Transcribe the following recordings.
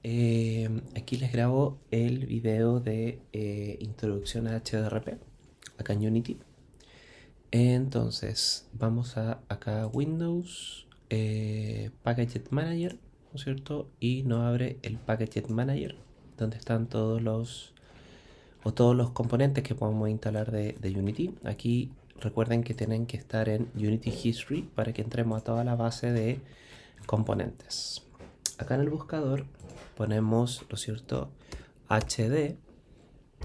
Aquí les grabo el video de introducción a HDRP acá en Unity. Entonces vamos a acá Windows, Package Manager, ¿no es cierto? Y nos abre el Package Manager donde están todos los componentes que podemos instalar de Unity. Aquí recuerden que tienen que estar en Unity History para que entremos a toda la base de componentes. Acá en el buscador ponemos, ¿no es cierto?, HD,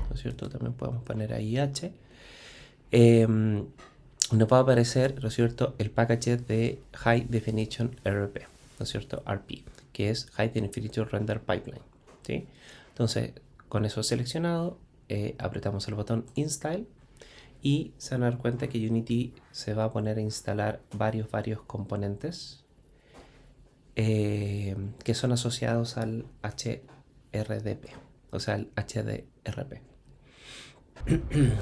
¿no es cierto? También podemos poner ahí H. Nos va a aparecer, ¿no es cierto?, el package de High Definition RP, ¿no es cierto?, RP, que es High Definition Render Pipeline, ¿sí? Entonces, con eso seleccionado, apretamos el botón Install y se van a dar cuenta que Unity se va a poner a instalar varios componentes que son asociados al HRDP, o sea, al HDRP.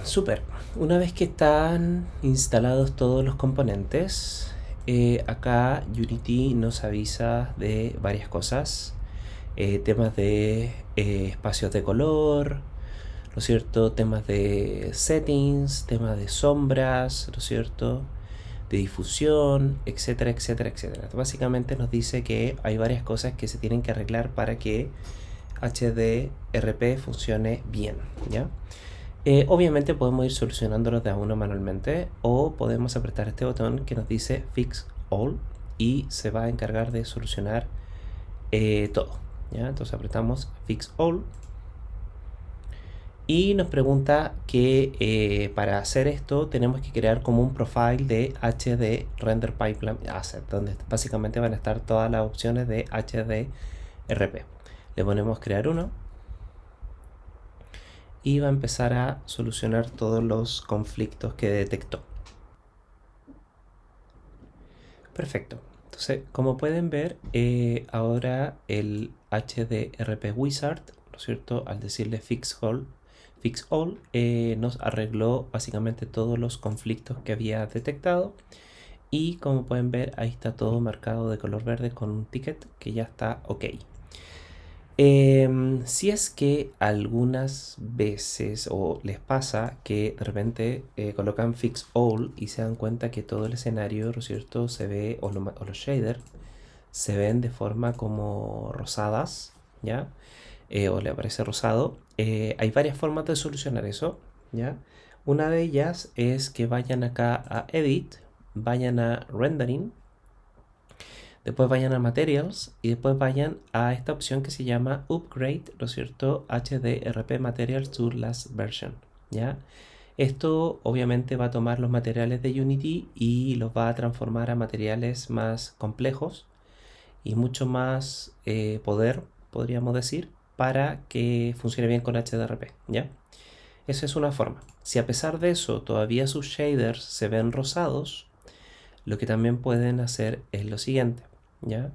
Super. Una vez que están instalados todos los componentes, acá Unity nos avisa de varias cosas. Temas de espacios de color, ¿no es cierto? Temas de settings, temas de sombras, ¿no es cierto? De difusión, etcétera, etcétera, etcétera. Básicamente nos dice que hay varias cosas que se tienen que arreglar para que HDRP funcione bien, ¿ya? Obviamente podemos ir solucionándolos de a uno manualmente o podemos apretar este botón que nos dice Fix All y se va a encargar de solucionar todo, ¿ya? Entonces apretamos Fix All y nos pregunta que para hacer esto tenemos que crear como un profile de HD Render Pipeline Asset, donde básicamente van a estar todas las opciones de HDRP. Le ponemos crear uno y va a empezar a solucionar todos los conflictos que detectó. Perfecto. Entonces, como pueden ver, ahora el HDRP Wizard, ¿no es cierto?, al decirle Fix All, nos arregló básicamente todos los conflictos que había detectado. Y como pueden ver, ahí está todo marcado de color verde con un ticket que ya está ok. Si es que algunas veces o les pasa que de repente colocan Fix All y se dan cuenta que todo el escenario, ¿no es cierto?, se ve, o los shaders se ven de forma como rosadas, ¿ya? O le aparece rosado. Hay varias formas de solucionar eso, ¿ya? Una de ellas es que vayan acá a Edit, vayan a Rendering, después vayan a Materials y después vayan a esta opción que se llama Upgrade, ¿no es cierto?, HDRP Materials to Last Version, ¿ya? Esto obviamente va a tomar los materiales de Unity y los va a transformar a materiales más complejos y mucho más poder, podríamos decir, para que funcione bien con HDRP, ¿ya? Esa es una forma. Si a pesar de eso todavía sus shaders se ven rosados, lo que también pueden hacer es lo siguiente, ¿ya?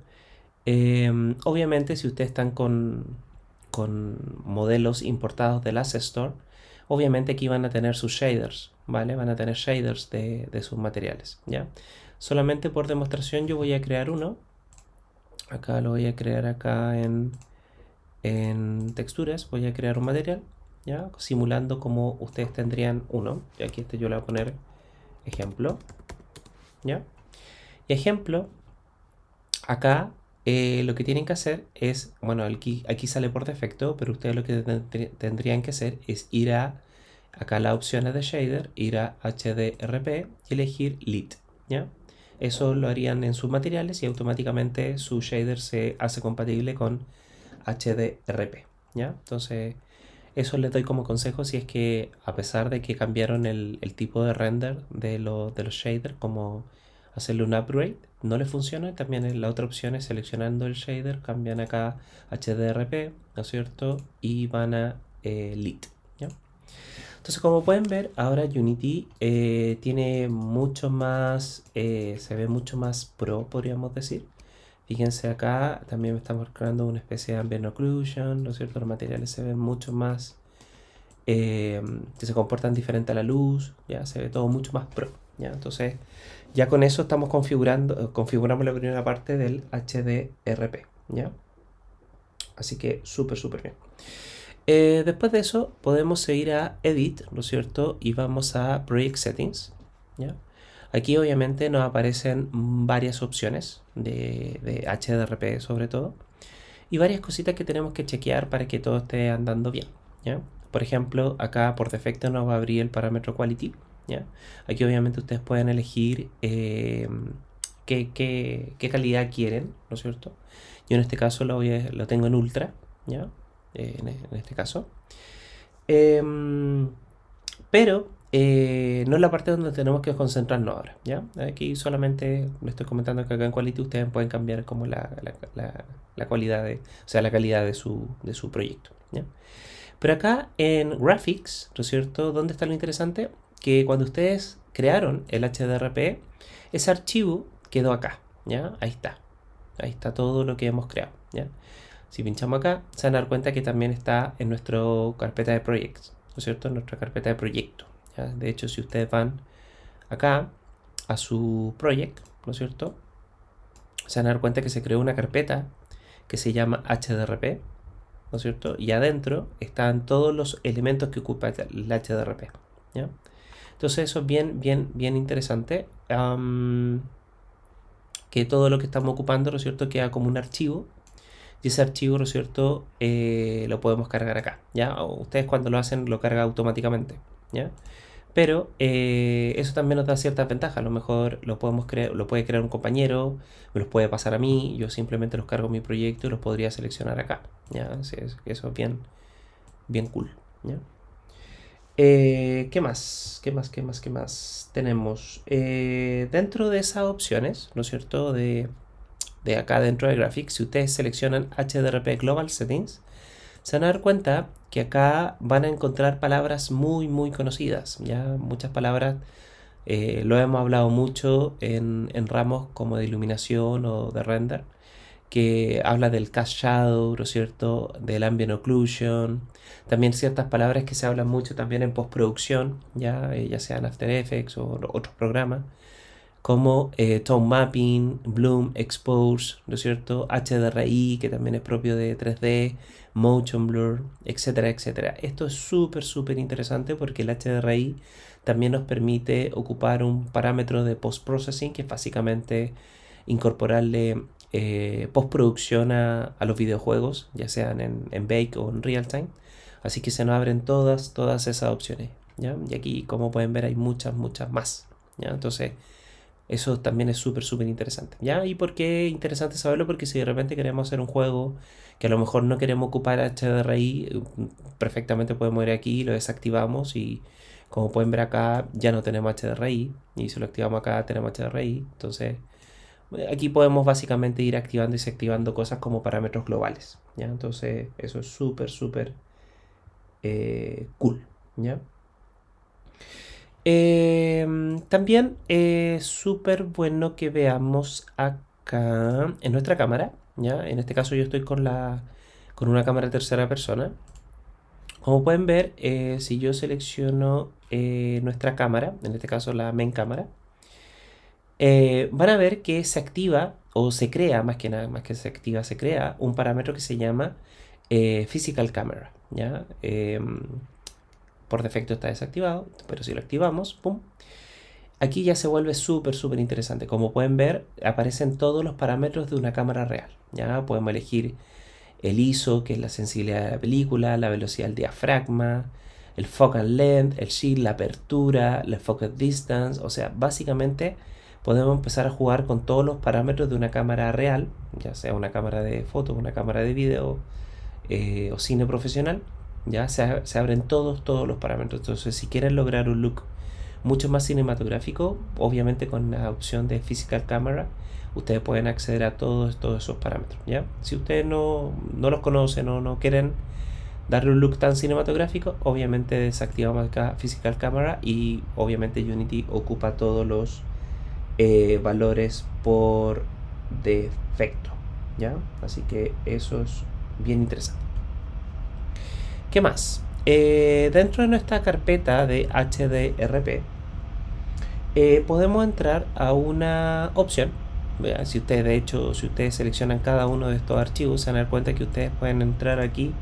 Obviamente si ustedes están con modelos importados del Asset Store, obviamente aquí van a tener sus shaders, ¿vale? Van a tener shaders de sus materiales, ¿ya? Solamente por demostración yo voy a crear uno. Acá lo voy a crear acá en texturas. Voy a crear un material, ¿ya? Simulando como ustedes tendrían uno. Y aquí yo le voy a poner ejemplo, ¿ya? Y ejemplo, acá lo que tienen que hacer es, bueno, aquí sale por defecto, pero ustedes lo que tendrían que hacer es ir a acá las opciones de shader, ir a HDRP y elegir Lit, ¿ya? Eso lo harían en sus materiales y automáticamente su shader se hace compatible con HDRP, ¿ya? Entonces, eso les doy como consejo si es que a pesar de que cambiaron el tipo de render de los shaders, como hacerle un upgrade, no les funciona. También la otra opción es seleccionando el shader, cambian acá HDRP, ¿no es cierto? Y van a Lit, ¿ya? Entonces, como pueden ver, ahora Unity tiene mucho más, se ve mucho más pro, podríamos decir. Fíjense acá, también estamos creando una especie de ambient occlusion, ¿no es cierto? Los materiales se ven mucho más, que se comportan diferente a la luz, ya se ve todo mucho más pro, ¿ya? Entonces, ya con eso estamos configuramos la primera parte del HDRP, ¿ya? Así que súper bien. Después de eso podemos seguir a Edit, ¿no es cierto? Y vamos a Project Settings, ¿ya? Aquí obviamente nos aparecen varias opciones de HDRP sobre todo. Y varias cositas que tenemos que chequear para que todo esté andando bien, ¿ya? Por ejemplo, acá por defecto nos va a abrir el parámetro Quality, ¿ya? Aquí obviamente ustedes pueden elegir qué calidad quieren, ¿no es cierto? Yo en este caso lo tengo en Ultra, ¿ya? En este caso. Pero no es la parte donde tenemos que concentrarnos ahora, ¿ya? Aquí solamente le estoy comentando que acá en Quality ustedes pueden cambiar como la calidad o sea, la calidad de su proyecto, ¿ya? Pero acá en Graphics, ¿no es cierto? ¿Dónde está lo interesante? Que cuando ustedes crearon el HDRP, ese archivo quedó acá, ¿ya? Ahí está. Ahí está todo lo que hemos creado, ¿ya? Si pinchamos acá, se van a dar cuenta que también está en nuestra carpeta de projects, ¿no es cierto? En nuestra carpeta de proyecto, ¿ya? De hecho, si ustedes van acá a su project, ¿no es cierto? Se van a dar cuenta que se creó una carpeta que se llama HDRP, ¿no es cierto? Y adentro están todos los elementos que ocupa el HDRP, ¿ya? Entonces eso es bien interesante, que todo lo que estamos ocupando, ¿no es cierto?, queda como un archivo, y ese archivo, ¿no es cierto?, lo podemos cargar acá, ¿ya? O ustedes cuando lo hacen lo carga automáticamente, ¿ya? Pero eso también nos da ciertas ventajas. A lo mejor lo puede crear un compañero, me los puede pasar a mí, yo simplemente los cargo en mi proyecto y los podría seleccionar acá, ¿ya? Eso es bien cool, ¿ya? ¿Qué más? ¿Qué más tenemos? Dentro de esas opciones, ¿no es cierto?, de acá dentro de Graphics, si ustedes seleccionan HDRP Global Settings, se van a dar cuenta que acá van a encontrar palabras muy conocidas, ¿ya? Muchas palabras, lo hemos hablado mucho en ramos como de iluminación o de render, que habla del cast shadow, ¿no es cierto?, del ambient occlusion, también ciertas palabras que se hablan mucho también en postproducción, ya sea en After Effects o otros programas, como tone mapping, bloom, expose, ¿no es cierto?, HDRI, que también es propio de 3D, motion blur, etcétera. Esto es súper interesante porque el HDRI también nos permite ocupar un parámetro de post-processing, que es básicamente incorporarle postproducción a los videojuegos, ya sean en Bake o en Real Time. Así que se nos abren todas esas opciones, ¿ya? Y aquí, como pueden ver, hay muchas más, ¿ya? Entonces, eso también es súper interesante, ¿ya? ¿Y por qué es interesante saberlo? Porque si de repente queremos hacer un juego que a lo mejor no queremos ocupar HDRI, perfectamente podemos ir aquí, lo desactivamos y como pueden ver acá ya no tenemos HDRI, y si lo activamos acá tenemos HDRI. Entonces aquí podemos básicamente ir activando y desactivando cosas como parámetros globales, ¿ya? Entonces eso es súper cool, ¿ya? También es súper bueno que veamos acá en nuestra cámara, ¿ya? En este caso yo estoy con una cámara tercera persona. Como pueden ver, si yo selecciono nuestra cámara, en este caso la main cámara, van a ver que se activa o se crea, más que se activa, se crea un parámetro que se llama Physical Camera, ¿ya? Por defecto está desactivado, pero si lo activamos, ¡pum!, aquí ya se vuelve súper interesante. Como pueden ver, aparecen todos los parámetros de una cámara real, ¿ya? Podemos elegir el ISO, que es la sensibilidad de la película, la velocidad del diafragma, el focal length, el shield, la apertura, la focus distance. O sea, básicamente podemos empezar a jugar con todos los parámetros de una cámara real, ya sea una cámara de foto, una cámara de video o cine profesional. Ya se abren todos los parámetros. Entonces, si quieren lograr un look mucho más cinematográfico, obviamente con la opción de Physical Camera, ustedes pueden acceder a todos esos parámetros, ¿ya? Si ustedes no los conocen o no quieren darle un look tan cinematográfico, obviamente desactivamos acá Physical Camera y obviamente Unity ocupa todos los valores por defecto, ¿ya? Así que eso es bien interesante. ¿Qué más? Dentro de nuestra carpeta de HDRP podemos entrar a una opción, Vea, si ustedes, de hecho, si ustedes seleccionan cada uno de estos archivos, se van a dar cuenta que ustedes pueden entrar aquí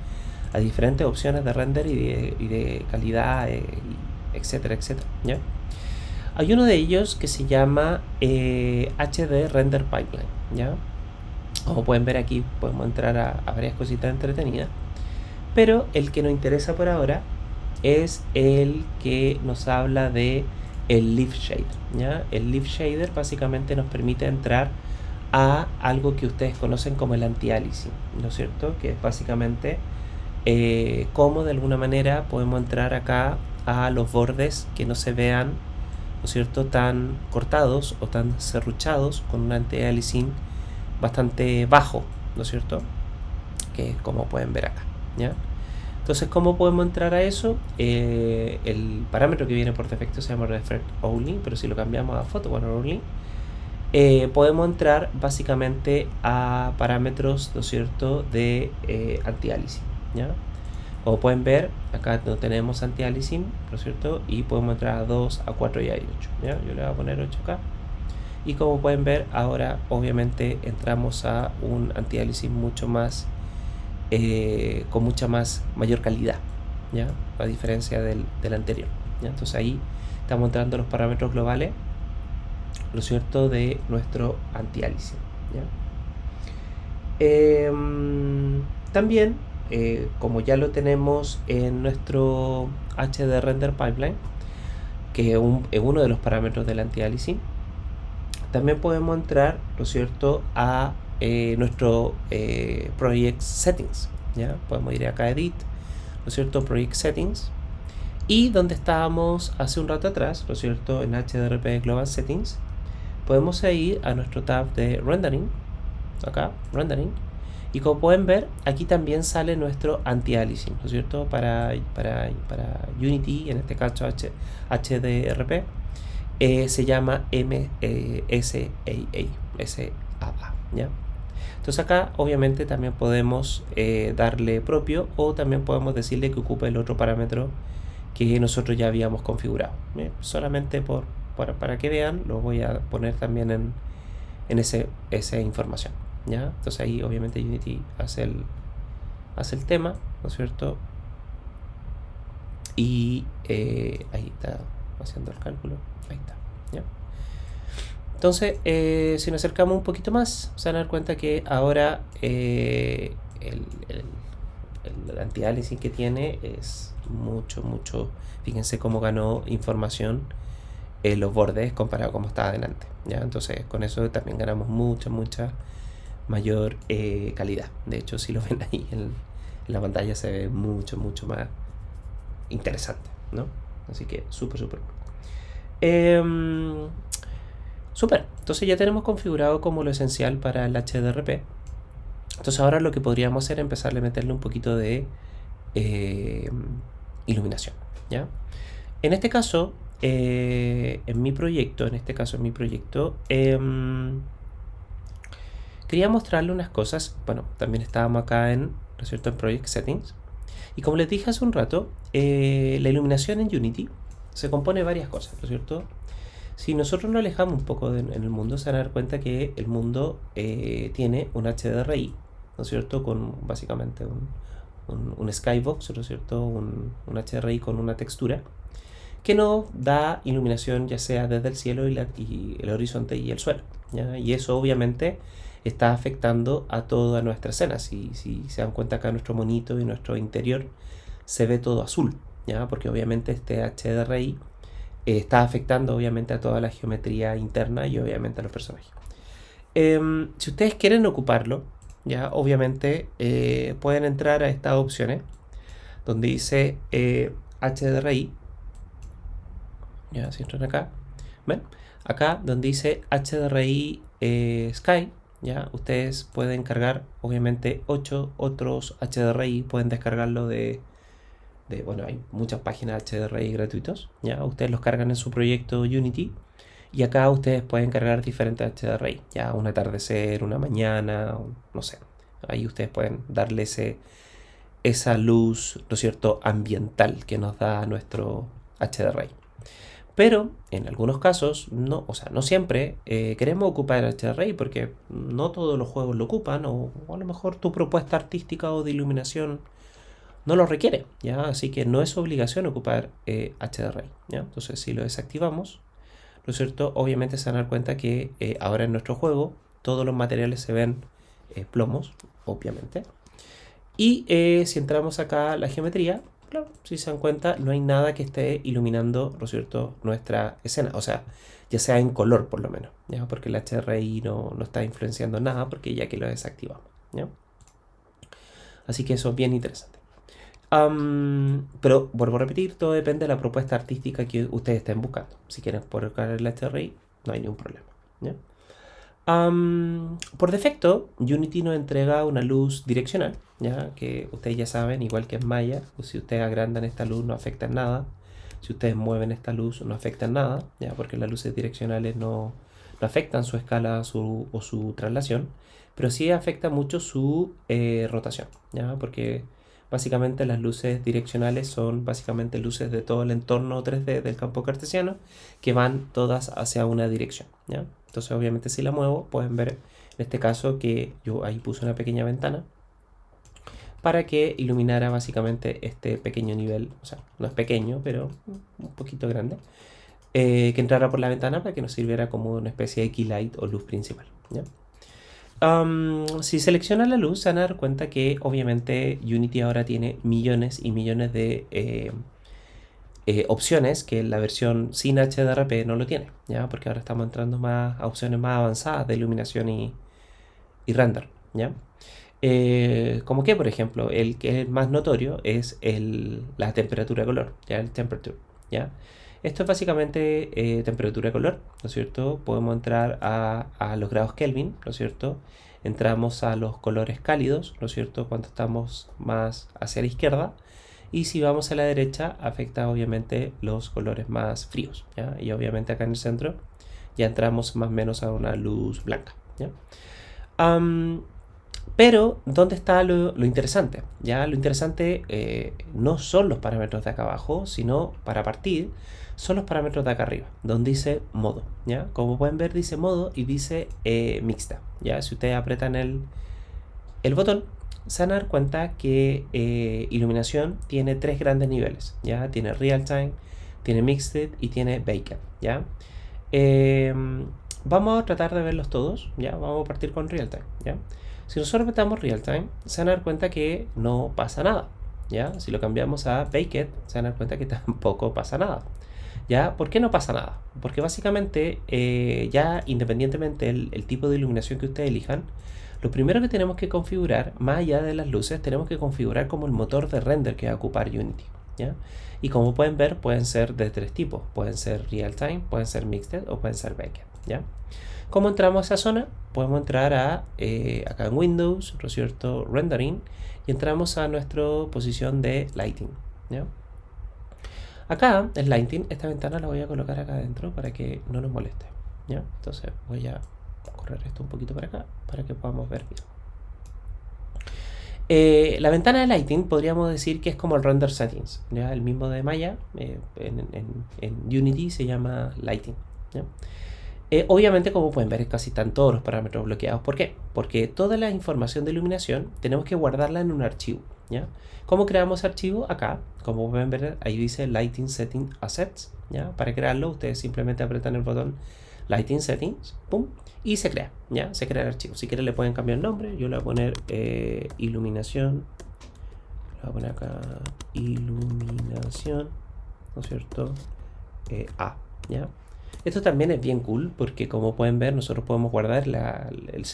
a diferentes opciones de render y de calidad, etcétera, etcétera, ¿ya? Hay uno de ellos que se llama HD Render Pipeline, ¿ya? Como pueden ver aquí, podemos entrar a varias cositas entretenidas. Pero el que nos interesa por ahora es el que nos habla de el Leaf Shader, ¿ya? El Leaf Shader básicamente nos permite entrar a algo que ustedes conocen como el anti-aliasing, ¿no es cierto? Que es básicamente cómo de alguna manera podemos entrar acá a los bordes que no se vean, ¿no es cierto?, tan cortados o tan serruchados con un anti-aliasing bastante bajo, ¿no es cierto? Que es como pueden ver acá, ¿ya? Entonces, ¿cómo podemos entrar a eso? El parámetro que viene por defecto se llama Reflect Only, pero si lo cambiamos a Photo Only, podemos entrar básicamente a parámetros, ¿no es cierto?, de anti-aliasing, ¿ya? Como pueden ver, acá no tenemos anti-aliasing, ¿no es cierto? Y podemos entrar a 2, a 4 y a 8, ¿ya? Yo le voy a poner 8 acá. Y como pueden ver, ahora obviamente entramos a un anti-aliasing mucho más, con mucha mayor calidad, ¿ya? A diferencia del anterior, ¿ya? Entonces ahí estamos entrando los parámetros globales, ¿no es cierto?, de nuestro anti-aliasing, ¿ya? También, como ya lo tenemos en nuestro HD Render Pipeline, que es uno de los parámetros del anti-aliasing, también podemos entrar, ¿no es cierto?, a nuestro Project Settings, ¿ya? Podemos ir acá a Edit, ¿no es cierto?, Project Settings, y donde estábamos hace un rato atrás, ¿no es cierto?, en HDRP Global Settings, podemos ir a nuestro tab de Rendering, acá, Rendering, y como pueden ver, aquí también sale nuestro anti-aliasing, ¿no es cierto?, para Unity, en este caso HDRP, se llama SAA, ¿ya? Entonces acá obviamente también podemos darle propio, o también podemos decirle que ocupe el otro parámetro que nosotros ya habíamos configurado. Solamente para que vean, lo voy a poner también en esa información, ¿ya? Entonces ahí obviamente Unity hace el tema, ¿no es cierto? Y ahí está haciendo el cálculo. Ahí está, ¿ya? Entonces, si nos acercamos un poquito más, se van a dar cuenta que ahora el anti-aliasing que tiene es mucho. Fíjense cómo ganó información en los bordes comparado a cómo estaba adelante, ¿ya? Entonces, con eso también ganamos mucha mayor calidad. De hecho, si lo ven ahí en la pantalla, se ve mucho más interesante, ¿no? Así que súper. Súper. Entonces ya tenemos configurado como lo esencial para el HDRP. Entonces ahora lo que podríamos hacer es empezarle a meterle un poquito de iluminación, ¿ya? En este caso, en mi proyecto, quería mostrarle unas cosas. Bueno, también estábamos acá ¿no es cierto?, en Project Settings. Y como les dije hace un rato, la iluminación en Unity se compone de varias cosas, ¿no es cierto? Si nosotros nos alejamos un poco en el mundo, se van a dar cuenta que el mundo tiene un HDRI, ¿no es cierto?, con básicamente un skybox, ¿no es cierto?, un HDRI con una textura que nos da iluminación ya sea desde el cielo y el horizonte y el suelo, ¿ya? Y eso obviamente está afectando a toda nuestra escena. Si se dan cuenta, acá nuestro monito y nuestro interior se ve todo azul, ¿ya? Porque obviamente este HDRI está afectando obviamente a toda la geometría interna y obviamente a los personajes. Si ustedes quieren ocuparlo, ya obviamente pueden entrar a estas opciones donde dice HDRI. Ya, si entran acá, ¿ven? Acá donde dice HDRI Sky, ya ustedes pueden cargar obviamente 8 otros HDRI, pueden descargarlo bueno, hay muchas páginas HDRI gratuitos, ya ustedes los cargan en su proyecto Unity, y acá ustedes pueden cargar diferentes HDRI, ya un atardecer, una mañana, no sé, ahí ustedes pueden darle esa luz, ¿no es cierto?, ambiental que nos da nuestro HDRI. Pero en algunos casos, no, o sea, no siempre queremos ocupar HDRI porque no todos los juegos lo ocupan o a lo mejor tu propuesta artística o de iluminación no lo requiere, ¿ya? Así que no es obligación ocupar HDRI, ¿ya? Entonces si lo desactivamos, ¿no es cierto? Obviamente se van a dar cuenta que ahora en nuestro juego todos los materiales se ven plomos, obviamente. Y si entramos acá a la geometría, claro, si se dan cuenta, no hay nada que esté iluminando, ¿no es cierto?, nuestra escena. O sea, ya sea en color por lo menos, ¿ya? Porque el HDRI no está influenciando nada porque ya que lo desactivamos, ¿ya? Así que eso es bien interesante. Pero vuelvo a repetir, todo depende de la propuesta artística que ustedes estén buscando. Si quieren colocar el HDRI, no hay ningún problema, ¿ya? Por defecto, Unity nos entrega una luz direccional, ¿ya? Que ustedes ya saben, igual que en Maya, pues si ustedes agrandan esta luz no afecta en nada. Si ustedes mueven esta luz no afecta en nada, ¿ya? Porque las luces direccionales no afectan su escala o su traslación, pero sí afecta mucho su rotación, ¿ya? Porque básicamente las luces direccionales son básicamente luces de todo el entorno 3D del campo cartesiano que van todas hacia una dirección, ¿ya? Entonces obviamente si la muevo pueden ver en este caso que yo ahí puse una pequeña ventana para que iluminara básicamente este pequeño nivel, o sea, no es pequeño, pero un poquito grande, que entrara por la ventana para que nos sirviera como una especie de key light o luz principal, ¿ya? Si selecciona la luz, se van a dar cuenta que obviamente Unity ahora tiene millones y millones de opciones que la versión sin HDRP no lo tiene, ¿ya? Porque ahora estamos entrando más a opciones más avanzadas de iluminación y render, ¿ya? Como que, por ejemplo, el que es más notorio es la temperatura de color, ¿ya? El temperature, ¿ya? Esto es básicamente temperatura de color, ¿no es cierto? Podemos entrar a los grados Kelvin, ¿no es cierto? Entramos a los colores cálidos, ¿no es cierto? Cuando estamos más hacia la izquierda. Y si vamos a la derecha, afecta obviamente los colores más fríos, ¿ya? Y obviamente acá en el centro ya entramos más o menos a una luz blanca, ¿ya? Pero, ¿dónde está lo interesante? ¿Ya? Lo interesante no son los parámetros de acá abajo, sino para partir, son los parámetros de acá arriba, donde dice modo, ¿ya? Como pueden ver, dice modo y dice mixta, ¿ya? Si ustedes apretan el botón, se van a dar cuenta que iluminación tiene tres grandes niveles, ¿ya? Tiene real time, tiene mixed y tiene baked, ¿ya? Vamos a tratar de verlos todos, ¿ya? Vamos a partir con real time, ¿ya? Si nosotros apretamos real time, se van a dar cuenta que no pasa nada, ¿ya? Si lo cambiamos a baked, se van a dar cuenta que tampoco pasa nada, ¿ya? ¿Por qué no pasa nada? Porque básicamente ya independientemente el tipo de iluminación que ustedes elijan, lo primero que tenemos que configurar, más allá de las luces, tenemos que configurar como el motor de render que va a ocupar Unity, ¿ya? Y como pueden ver, pueden ser de tres tipos. Pueden ser real time, pueden ser mixed o pueden ser baked, ¿ya? ¿Cómo entramos a esa zona? Podemos entrar acá en Windows, ¿no es cierto? Rendering, y entramos a nuestra posición de lighting, ¿ya? Acá en lighting, esta ventana la voy a colocar acá adentro para que no nos moleste, ¿ya? Entonces voy a correr esto un poquito para acá para que podamos ver bien. La ventana de lighting podríamos decir que es como el render settings, ¿ya? El mismo de Maya, en Unity se llama lighting, ¿ya? Obviamente, como pueden ver, casi están todos los parámetros bloqueados. ¿Por qué? Porque toda la información de iluminación tenemos que guardarla en un archivo, ¿ya? ¿Cómo creamos archivo? Acá, como pueden ver, ahí dice Lighting Setting Assets, ¿ya? Para crearlo, ustedes simplemente apretan el botón Lighting Settings, pum, y se crea, ¿ya? Se crea el archivo. Si quieren le pueden cambiar el nombre. Yo le voy a poner iluminación. Le voy a poner acá iluminación, ¿no es cierto? A, ¿ya? Esto también es bien cool porque, como pueden ver, nosotros podemos guardar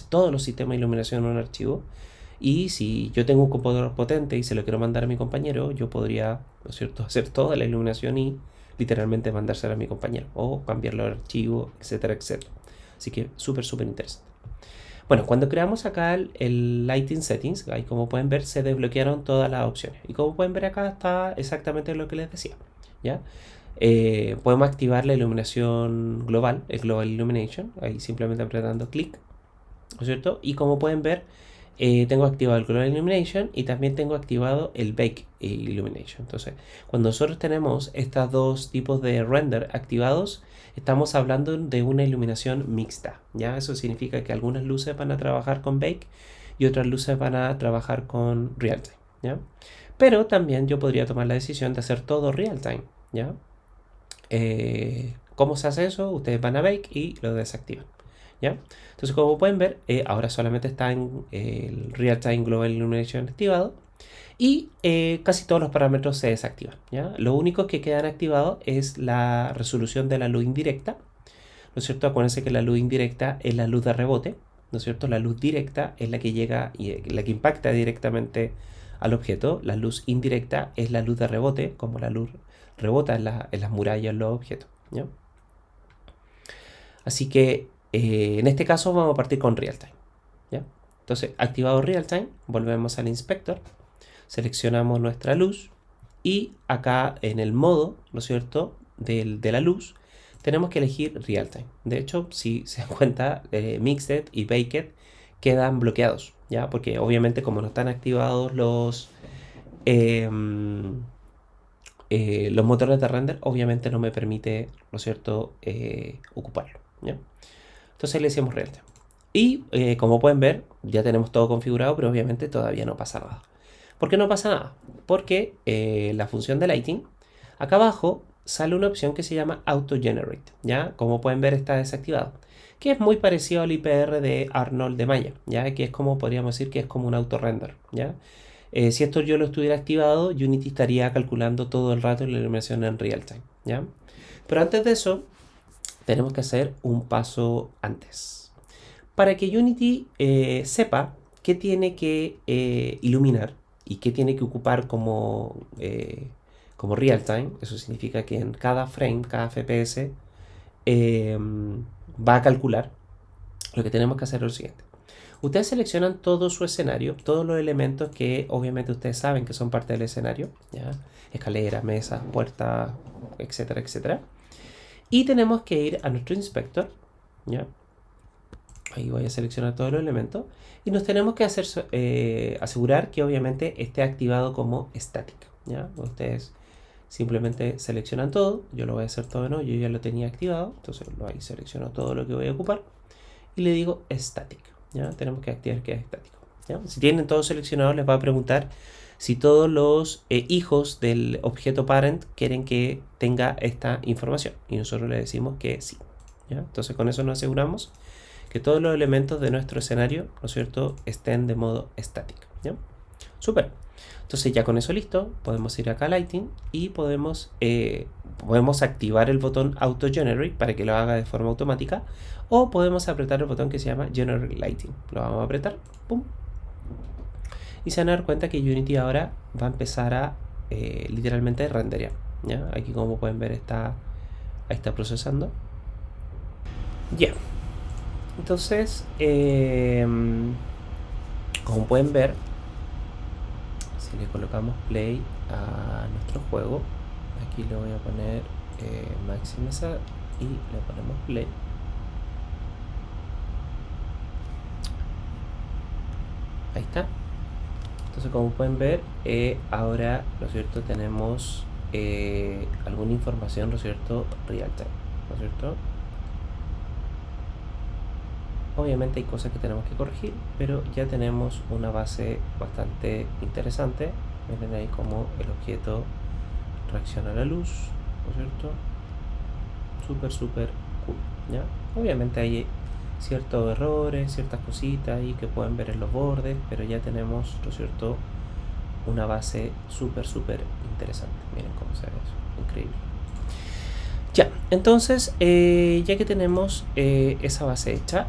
todos los sistemas de iluminación en un archivo. Y si yo tengo un computador potente y se lo quiero mandar a mi compañero, yo podría, ¿no es cierto?, hacer toda la iluminación y literalmente mandársela a mi compañero o cambiarlo al archivo, etcétera, etcétera. Así que súper, súper interesante. Bueno, cuando creamos acá el Lighting Settings, ahí como pueden ver se desbloquearon todas las opciones. Y como pueden ver acá está exactamente lo que les decía, ¿ya? Podemos activar la iluminación global, el Global Illumination, ahí simplemente apretando clic, ¿no es cierto? Y como pueden ver, tengo activado el Global Illumination y también tengo activado el Bake Illumination. Entonces, cuando nosotros tenemos estos dos tipos de render activados, estamos hablando de una iluminación mixta, ¿ya? Eso significa que algunas luces van a trabajar con Bake y otras luces van a trabajar con Realtime, ¿ya? Pero también yo podría tomar la decisión de hacer todo Realtime, ¿ya? ¿Cómo se hace eso? Ustedes van a Bake y lo desactivan, ¿ya? Entonces, como pueden ver, ahora solamente está en el Realtime Global Illumination activado y casi todos los parámetros se desactivan, ¿ya? Lo único que quedan activados es la resolución de la luz indirecta, ¿no es cierto? Acuérdense que la luz indirecta es la luz de rebote, ¿no es cierto? La luz directa es la que llega y la que impacta directamente al objeto. La luz indirecta es la luz de rebote, como la luz rebota en las murallas, en los objetos, ¿ya? Así que en este caso vamos a partir con Realtime, ¿ya? Entonces, activado Realtime, volvemos al inspector, seleccionamos nuestra luz y acá en el modo, ¿no es cierto?, de la luz, tenemos que elegir Realtime. De hecho, si se dan cuenta, Mixed y Baked quedan bloqueados, ¿ya? Porque obviamente como no están activados los motores de render, obviamente no me permite, ¿no es cierto?, ocuparlo, ¿ya? Entonces le decimos Realtime. Y como pueden ver, ya tenemos todo configurado, pero obviamente todavía no pasa nada. ¿Por qué no pasa nada? Porque la función de Lighting, acá abajo sale una opción que se llama Auto Generate, ¿ya? Como pueden ver, está desactivado, que es muy parecido al IPR de Arnold de Maya, ¿ya? Que es como, podríamos decir que es como un auto render, ¿ya? Si esto yo lo estuviera activado, Unity estaría calculando todo el rato la iluminación en real time, ¿ya? Pero antes de eso, tenemos que hacer un paso antes. Para que Unity sepa qué tiene que iluminar y qué tiene que ocupar como real time, eso significa que en cada frame, cada FPS, va a calcular. Lo que tenemos que hacer es lo siguiente. Ustedes seleccionan todo su escenario, todos los elementos que obviamente ustedes saben que son parte del escenario, ¿ya? Escaleras, mesas, puertas, etcétera, etcétera. Y tenemos que ir a nuestro inspector, ¿ya? Ahí voy a seleccionar todos los elementos. Y nos tenemos que asegurar que obviamente esté activado como estática, ¿ya? Ustedes simplemente seleccionan todo. Yo lo voy a hacer todo, ¿no? Yo ya lo tenía activado. Entonces ahí selecciono todo lo que voy a ocupar. Y le digo static, ¿ya? Tenemos que activar que es estático, ¿ya? Si tienen todo seleccionado, les va a preguntar si todos los hijos del objeto parent quieren que tenga esta información. Y nosotros le decimos que sí, ¿ya? Entonces con eso nos aseguramos que todos los elementos de nuestro escenario, ¿no es cierto?, estén de modo estático, ¿ya? Súper. Entonces ya con eso listo, podemos ir acá a Lighting y podemos activar el botón Auto Generate para que lo haga de forma automática, o podemos apretar el botón que se llama Generate Lighting. Lo vamos a apretar, ¡pum! Y se van a dar cuenta que Unity ahora va a empezar a literalmente renderear, ¿ya? Aquí, como pueden ver, ahí está procesando. Ya. Entonces, como pueden ver, si le colocamos play a nuestro juego, aquí le voy a poner maximizar y le ponemos play. Ahí está. Entonces, como pueden ver, ahora, ¿no es cierto?, tenemos alguna información, ¿no es cierto?, real time, ¿no es cierto? Obviamente hay cosas que tenemos que corregir, pero ya tenemos una base bastante interesante. Miren ahí cómo el objeto reacciona a la luz, ¿no es cierto? Súper cool, ¿ya? Obviamente hay ciertos errores, ciertas cositas ahí que pueden ver en los bordes, pero ya tenemos, ¿no es cierto?, una base súper interesante. Miren cómo se ve eso, increíble. Ya, entonces, ya que tenemos esa base hecha,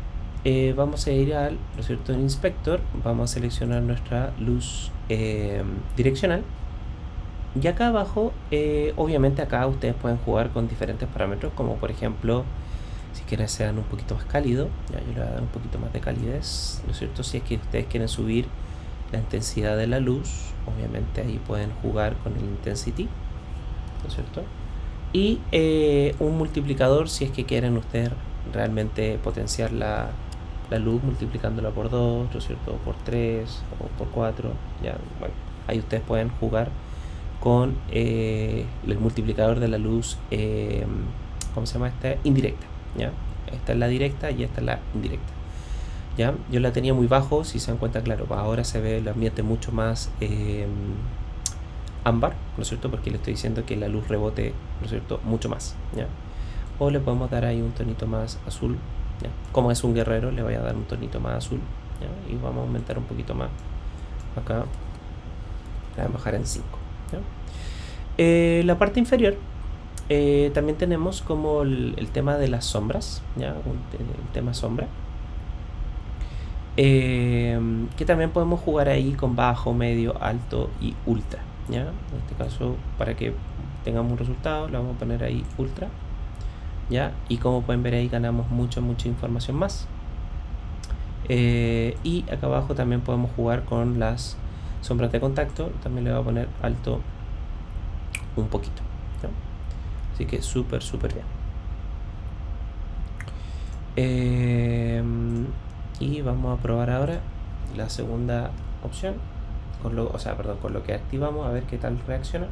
vamos a ir al, ¿no es cierto?, en Inspector, vamos a seleccionar nuestra luz direccional. Y acá abajo, obviamente acá ustedes pueden jugar con diferentes parámetros, como por ejemplo, si quieren sean un poquito más cálido, ya yo le voy a dar un poquito más de calidez, ¿no es cierto? Si es que ustedes quieren subir la intensidad de la luz, obviamente ahí pueden jugar con el Intensity, ¿no es cierto? Y un multiplicador si es que quieren ustedes realmente potenciar la la luz multiplicándola por 2, ¿no es cierto? Por 3 o por 4. Ya, bueno, ahí ustedes pueden jugar con el multiplicador de la luz, ¿cómo se llama esta? Indirecta, ¿ya? Esta es la directa y esta es la indirecta, ¿ya? Yo la tenía muy bajo, si se dan cuenta, claro, ahora se ve el ambiente mucho más ámbar, ¿no es cierto? Porque le estoy diciendo que la luz rebote, ¿no es cierto? Mucho más, ¿ya? O le podemos dar ahí un tonito más azul, ¿ya? Como es un guerrero, le voy a dar un tonito más azul, ¿ya? Y vamos a aumentar un poquito más acá, la vamos a bajar en 5, ¿ya? La parte inferior también tenemos como el tema de las sombras, ¿ya? El tema sombra, que también podemos jugar ahí con bajo, medio, alto y ultra, ¿ya? En este caso, para que tengamos un resultado, le vamos a poner ahí ultra, ¿ya? Y como pueden ver ahí ganamos mucha información más. Y acá abajo también podemos jugar con las sombras de contacto, también le voy a poner alto un poquito, ¿no? Así que súper bien. Y vamos a probar ahora la segunda opción con lo que activamos, a ver qué tal reacciona.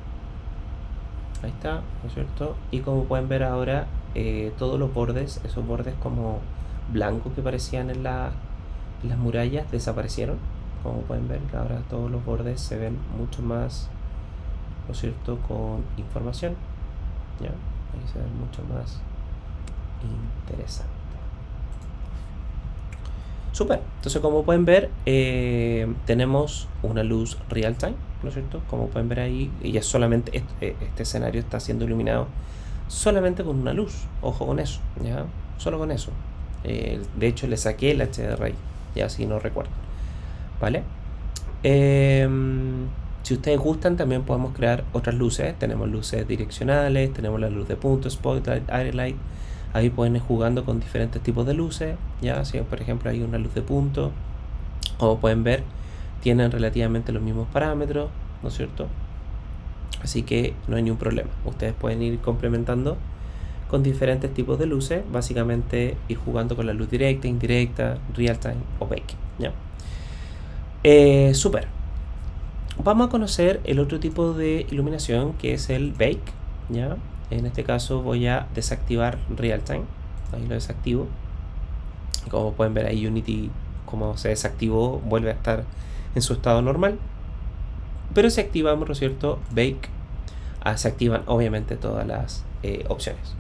Ahí está, ¿no es cierto? Y como pueden ver ahora, todos los bordes, esos bordes como blancos que parecían en las murallas, desaparecieron. Como pueden ver, que ahora todos los bordes se ven mucho más, ¿no es cierto?, con información, ¿ya? Ahí se ven mucho más interesante. Súper. Entonces, como pueden ver, tenemos una luz real time, ¿no es cierto? Como pueden ver ahí, y es solamente este escenario está siendo iluminado solamente con una luz. Ojo con eso, ¿ya? Solo con eso. De hecho, le saqué el HDRI, ya, si no recuerdo, ¿vale? Si ustedes gustan, también podemos crear otras luces. Tenemos luces direccionales, tenemos la luz de punto, spotlight, area light. Ahí pueden ir jugando con diferentes tipos de luces, ya, si por ejemplo hay una luz de punto, como pueden ver, tienen relativamente los mismos parámetros, ¿no es cierto? Así que no hay ningún problema. Ustedes pueden ir complementando con diferentes tipos de luces, básicamente ir jugando con la luz directa, indirecta, real time o bake, ¿ya? Súper. Vamos a conocer el otro tipo de iluminación, que es el bake, ¿ya? En este caso voy a desactivar real time, ahí lo desactivo. Como pueden ver ahí, Unity, como se desactivó, vuelve a estar en su estado normal. Pero si activamos, ¿no es cierto?, bake, se activan obviamente todas las opciones.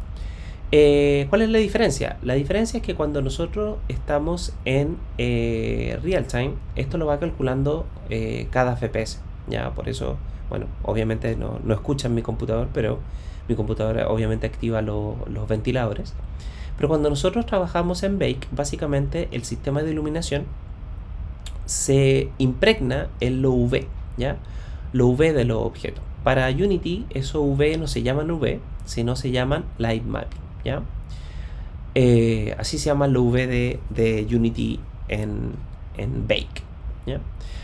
¿Cuál es la diferencia? La diferencia es que cuando nosotros estamos en real time, esto lo va calculando cada FPS, ¿ya? Por eso, bueno, obviamente no escucha en mi computador, pero mi computadora obviamente activa los ventiladores. Pero cuando nosotros trabajamos en Bake, básicamente el sistema de iluminación se impregna en lo UV, ¿ya? Lo UV de los objetos. Para Unity, esos UV no se llaman UV, sino se llaman Light Mapping, ¿ya? Así se llama lo UV de Unity en Bake, ¿ya?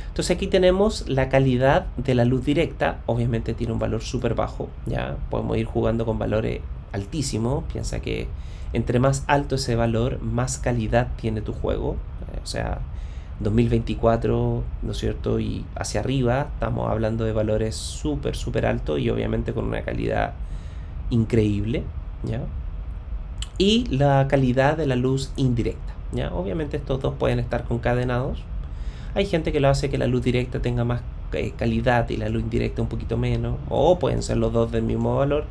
Entonces aquí tenemos la calidad de la luz directa, obviamente tiene un valor súper bajo, ya podemos ir jugando con valores altísimos. Piensa que entre más alto ese valor, más calidad tiene tu juego, o sea, 2024, ¿no es cierto? Y hacia arriba estamos hablando de valores súper altos y obviamente con una calidad increíble, ¿ya? Y la calidad de la luz indirecta, ¿ya? Obviamente estos dos pueden estar concadenados. Hay gente que lo hace que la luz directa tenga más calidad y la luz indirecta un poquito menos, o pueden ser los dos del mismo valor,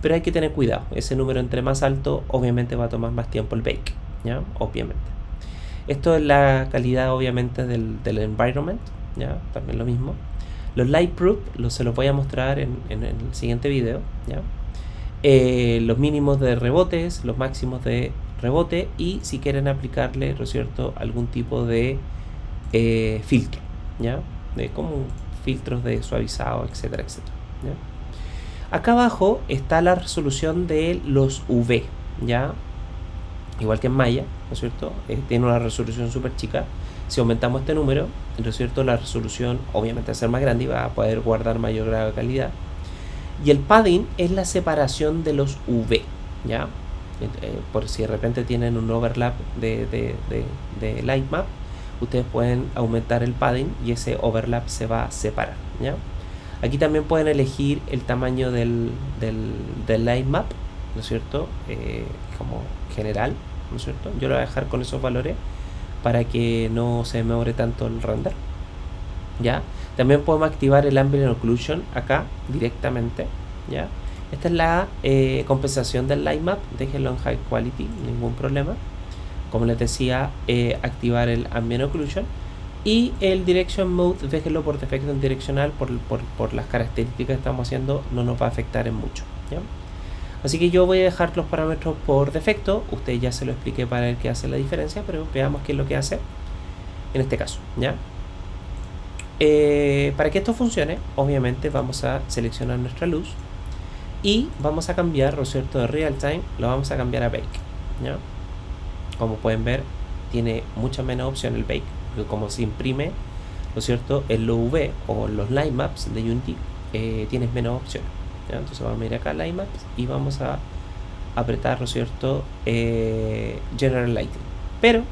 pero hay que tener cuidado. Ese número entre más alto, obviamente va a tomar más tiempo el bake, ¿ya? Obviamente. Esto es la calidad obviamente del environment, ¿ya? También lo mismo. Los light proof se los voy a mostrar en el siguiente video, ¿ya? Los mínimos de rebotes, los máximos de rebote, y si quieren aplicarle, ¿no es cierto?, algún tipo de filtro, ¿ya? De como filtros de suavizado, etcétera, ¿ya? Acá abajo está la resolución de los UV, ¿ya? Igual que en Maya, ¿no es cierto? Tiene una resolución súper chica. Si aumentamos este número, ¿no es cierto?, la resolución obviamente va a ser más grande y va a poder guardar mayor grado de calidad. Y el padding es la separación de los UV, ¿ya? Por si de repente tienen un overlap de light map, ustedes pueden aumentar el padding y ese overlap se va a separar, ¿ya? Aquí también pueden elegir el tamaño del light map, ¿no es cierto? Como general, ¿no es cierto? Yo lo voy a dejar con esos valores para que no se demore tanto el render, ¿ya? También podemos activar el Ambient Occlusion acá directamente, ¿ya? Esta es la compensación del light map. Déjenlo en High Quality, ningún problema. Como les decía, activar el Ambient Occlusion. Y el Direction Mode, déjenlo por defecto en direccional, por las características que estamos haciendo, no nos va a afectar en mucho, ¿ya? Así que yo voy a dejar los parámetros por defecto. Usted ya se lo expliqué para ver qué hace la diferencia, pero veamos qué es lo que hace en este caso, ¿ya? Para que esto funcione, obviamente vamos a seleccionar nuestra luz y vamos a cambiar, ¿no es cierto?, de Real Time, lo vamos a cambiar a Bake, ¿ya? Como pueden ver, tiene mucha menos opción el Bake, porque como se imprime, ¿no es cierto?, el UV o los Light Maps de Unity, tienes menos opciones, ¿ya? Entonces vamos a ir acá a Light Maps y vamos a apretar, ¿no es cierto?, General Lighting. Pero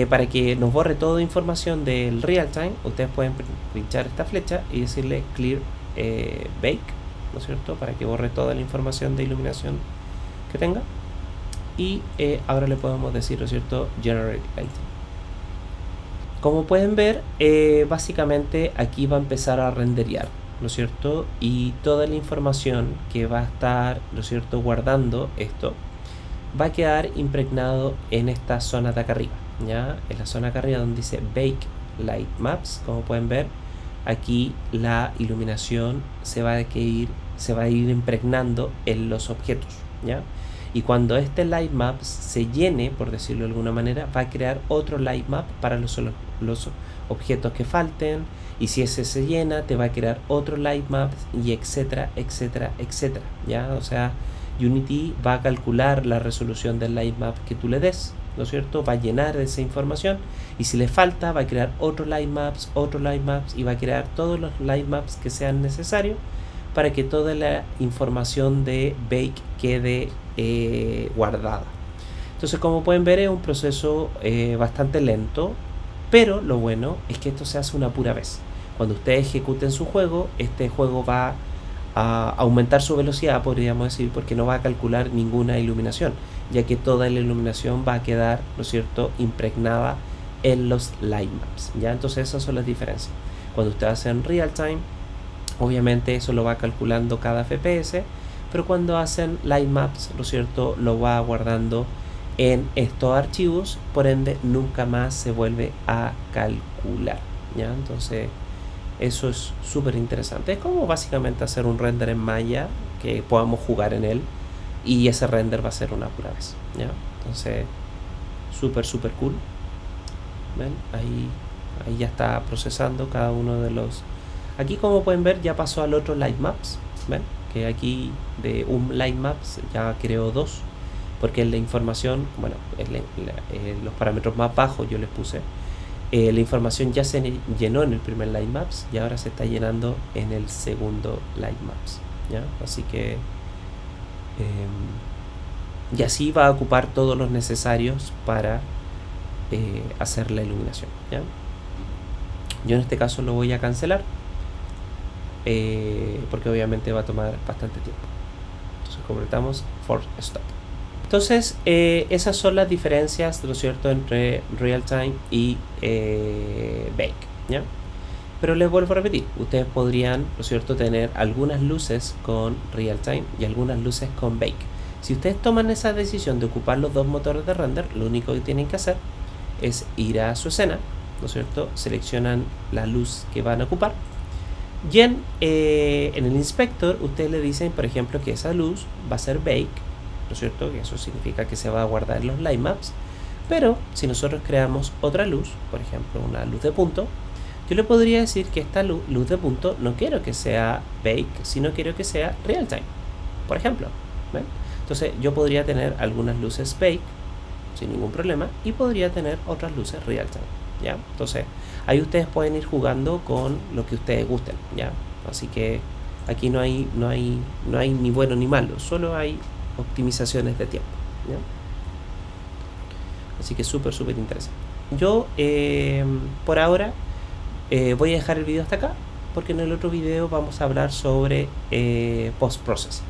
para que nos borre toda información del real time, ustedes pueden pinchar esta flecha y decirle Clear Bake, ¿no es cierto?, para que borre toda la información de iluminación que tenga. Y ahora le podemos decir, ¿no es cierto?, Generate Lighting. Como pueden ver, básicamente aquí va a empezar a renderear, ¿no es cierto?, y toda la información que va a estar, ¿no es cierto?, guardando esto va a quedar impregnado en esta zona de acá arriba, ¿ya? En la zona acá arriba donde dice Bake Light Maps, como pueden ver, aquí la iluminación se va a ir impregnando en los objetos, ¿ya? Y cuando este Light Maps se llene, por decirlo de alguna manera, va a crear otro Light Map para los objetos que falten, y si ese se llena, te va a crear otro Light Map, y etcétera, etcétera, etcétera, ¿ya? O sea, Unity va a calcular la resolución del light map que tú le des, ¿no es cierto? Va a llenar esa información y si le falta va a crear otro light maps y va a crear todos los light maps que sean necesarios para que toda la información de Bake quede guardada. Entonces, como pueden ver, es un proceso bastante lento, pero lo bueno es que esto se hace una pura vez. Cuando ustedes ejecuten su juego, este juego va a aumentar su velocidad, podríamos decir, porque no va a calcular ninguna iluminación, ya que toda la iluminación va a quedar, ¿no es cierto?, impregnada en los light maps, ¿ya? Entonces esas son las diferencias. Cuando ustedes hacen real time, obviamente eso lo va calculando cada FPS, pero cuando hacen light maps, ¿no es cierto?, lo va guardando en estos archivos, por ende nunca más se vuelve a calcular, ¿ya? Entonces eso es súper interesante. Es como básicamente hacer un render en Maya que podamos jugar en él, y ese render va a ser una pura vez, ¿ya? Entonces súper cool. ¿Ven? Ahí ya está procesando cada uno de los... Aquí, como pueden ver, ya pasó al otro light maps. ¿Ven? Que aquí de un light maps ya creó dos, porque la información, bueno, los parámetros más bajos yo les puse. La información ya se llenó en el primer light maps y ahora se está llenando en el segundo light maps, ¿ya? Así que y así va a ocupar todos los necesarios para hacer la iluminación, ¿ya? Yo en este caso lo voy a cancelar porque obviamente va a tomar bastante tiempo. Entonces completamos force stop. Entonces, esas son las diferencias, ¿no es cierto?, entre real time y Bake, ¿ya? Pero les vuelvo a repetir, ustedes podrían, ¿no es cierto?, tener algunas luces con real time y algunas luces con Bake. Si ustedes toman esa decisión de ocupar los dos motores de render, lo único que tienen que hacer es ir a su escena, ¿no es cierto?, seleccionan la luz que van a ocupar y en el inspector ustedes le dicen, por ejemplo, que esa luz va a ser Bake, ¿no es cierto?, que eso significa que se va a guardar en los light maps. Pero si nosotros creamos otra luz, por ejemplo una luz de punto, yo le podría decir que esta luz de punto no quiero que sea Bake, sino quiero que sea real time, por ejemplo. ¿Ven? Entonces yo podría tener algunas luces Bake sin ningún problema y podría tener otras luces real time, ¿ya? Entonces ahí ustedes pueden ir jugando con lo que ustedes gusten, ¿ya? Así que aquí no hay ni bueno ni malo, solo hay optimizaciones de tiempo. ¿ya? Así que súper, súper interesante. Yo, por ahora, voy a dejar el video hasta acá, porque en el otro video vamos a hablar sobre post-processing.